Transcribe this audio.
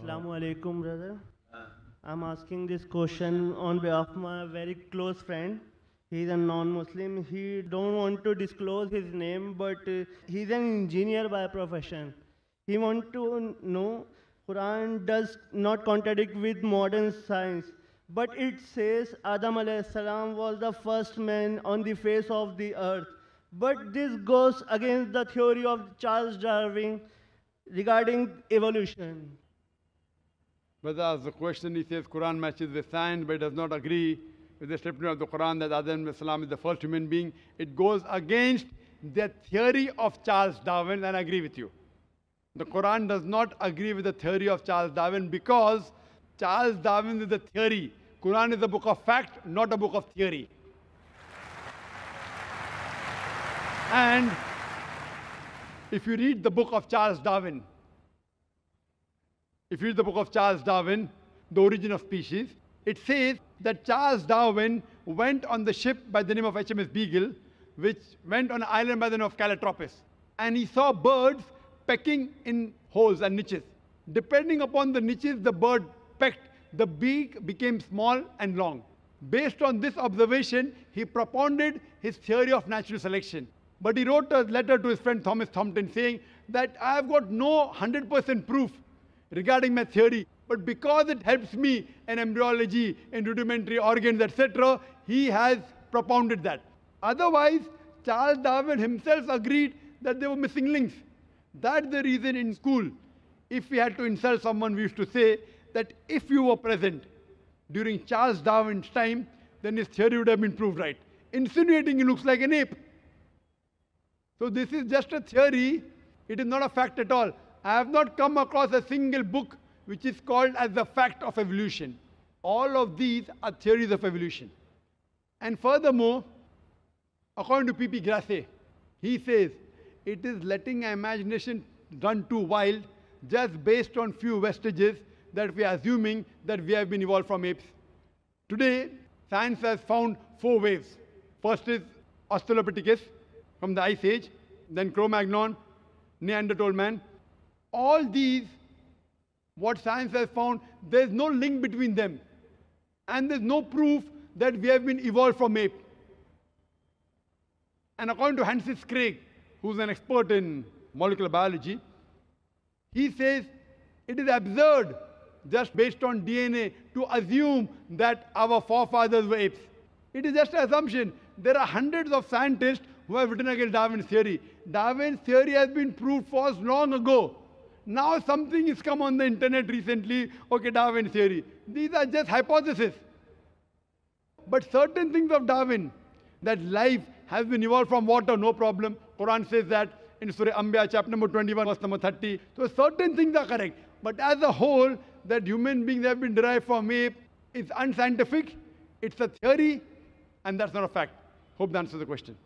Assalamu alaikum, brother. I'm asking this question on behalf of my very close friend. He's a non-Muslim. He don't want to disclose his name, but he's an engineer by profession. He want to know Quran does not contradict with modern science, but it says Adam alayhi salam was the first man on the face of the earth. But this goes against the theory of Charles Darwin regarding evolution. Brother asks the question, he says Quran matches with science, but it does not agree with the statement of the Quran that Adam is the first human being. It goes against the theory of Charles Darwin, and I agree with you. The Quran does not agree with the theory of Charles Darwin because Charles Darwin is the theory. Quran is a book of fact, not a book of theory. And if you read the book of Charles Darwin, The Origin of Species, it says that Charles Darwin went on the ship by the name of HMS Beagle, which went on an island by the name of Calotropis. And he saw birds pecking in holes and niches. Depending upon the niches the bird pecked, the beak became small and long. Based on this observation, he propounded his theory of natural selection. But he wrote a letter to his friend Thomas Thompson saying that I have got no 100% proof regarding my theory, but because it helps me in embryology, in rudimentary organs, etc., he has propounded that. Otherwise, Charles Darwin himself agreed that there were missing links. That's the reason in school, if we had to insult someone, we used to say that if you were present during Charles Darwin's time, then his theory would have been proved right. Insinuating he looks like an ape. So this is just a theory. It is not a fact at all. I have not come across a single book which is called as the fact of evolution. All of these are theories of evolution. And furthermore, according to P.P. Grasset, he says, it is letting our imagination run too wild just based on few vestiges that we are assuming that we have been evolved from apes. Today, science has found 4 waves. First is Australopithecus from the Ice Age, then Cro-Magnon, Neanderthal man. All these, what science has found, there's no link between them. And there's no proof that we have been evolved from ape. And according to Francis Crick, who's an expert in molecular biology, he says it is absurd just based on DNA to assume that our forefathers were apes. It is just an assumption. There are hundreds of scientists who have written against Darwin's theory. Darwin's theory has been proved false long ago. Now something has come on the internet recently, okay, Darwin's theory. These are just hypotheses. But certain things of Darwin, that life has been evolved from water, no problem. Quran says that in Surah Anbiya, chapter number 21, verse number 30. So certain things are correct. But as a whole, that human beings have been derived from ape is unscientific. It's a theory, and that's not a fact. Hope that answers the question.